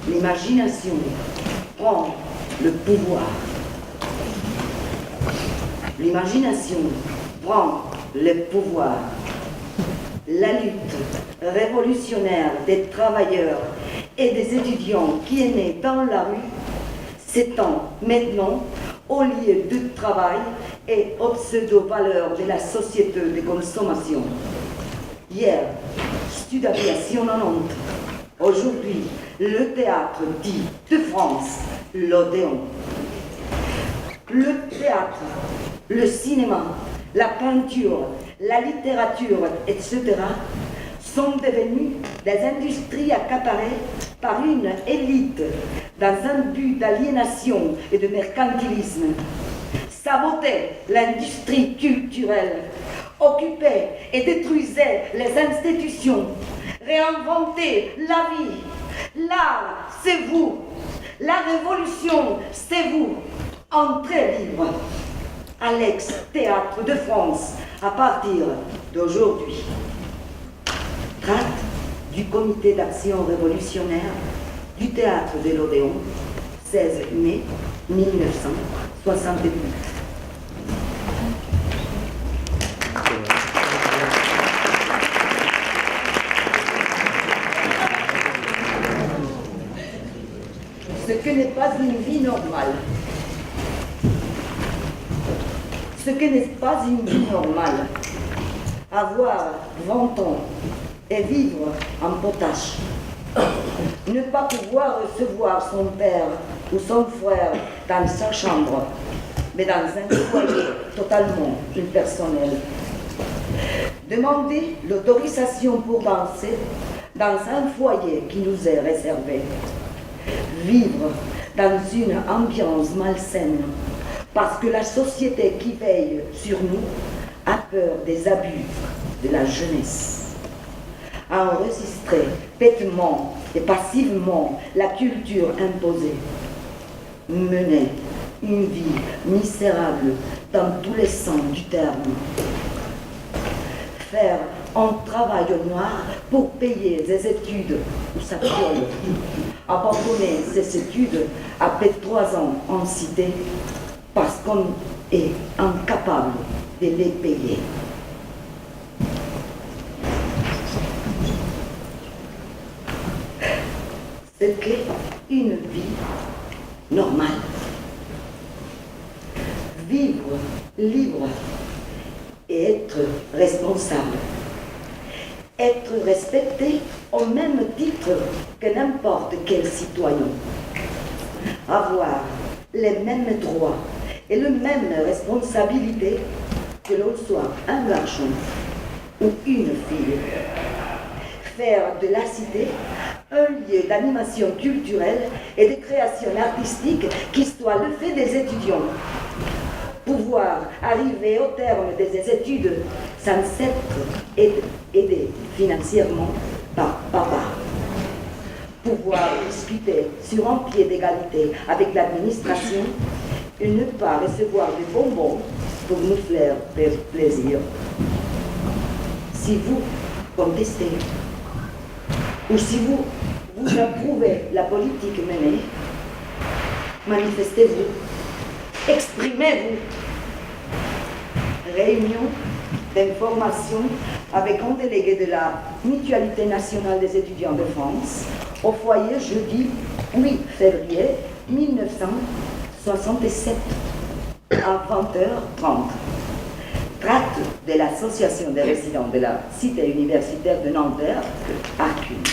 L'imagination prend le pouvoir. L'imagination prend le pouvoir. La lutte révolutionnaire des travailleurs et des étudiants qui est née dans la rue s'étend maintenant au lieu de travail et aux pseudo-valeurs de la société de consommation. Hier, Studaviation 90. Aujourd'hui, le théâtre dit de France, l'Odéon. Le théâtre, le cinéma, la peinture, la littérature, etc. sont devenus des industries accaparées par une élite dans un but d'aliénation et de mercantilisme. Saboter l'industrie culturelle, occuper et détruisait les institutions, réinventer la vie. L'art, c'est vous. La révolution, c'est vous. Entrée libre à l'ex-théâtre de France à partir d'aujourd'hui. Tract du comité d'action révolutionnaire du théâtre de l'Odéon, 16 mai 1968. Ce que n'est pas une vie normale. Ce que n'est pas une vie normale. Avoir 20 ans et vivre en potache. Ne pas pouvoir recevoir son père ou son frère dans sa chambre, mais dans un foyer totalement impersonnel. Demander l'autorisation pour danser dans un foyer qui nous est réservé. Vivre dans une ambiance malsaine, parce que la société qui veille sur nous a peur des abus de la jeunesse. Enregistrer bêtement et passivement la culture imposée. Mener une vie misérable dans tous les sens du terme. Faire un travail au noir pour payer des études ou sa fiole. Abandonner ses études après 3 ans en cité parce qu'on est incapable de les payer. Ce qu'est une vie normale. Vivre libre et être responsable. Être respecté au même titre que n'importe quel citoyen. Avoir les mêmes droits et les mêmes responsabilités que l'on soit un garçon ou une fille. Faire de la cité un lieu d'animation culturelle et de création artistique qui soit le fait des étudiants. Pouvoir arriver au terme de ses études sans être aidé financièrement par papa. Pouvoir discuter sur un pied d'égalité avec l'administration et ne pas recevoir des bonbons pour nous faire plaisir. Si vous contestez, ou si vous approuvez la politique menée, manifestez-vous, exprimez-vous. Réunion d'information avec un délégué de la Mutualité nationale des étudiants de France au foyer jeudi 8 février 1967 à 20h30. Tract de l'association des résidents de la cité universitaire de Nanterre, ACUN.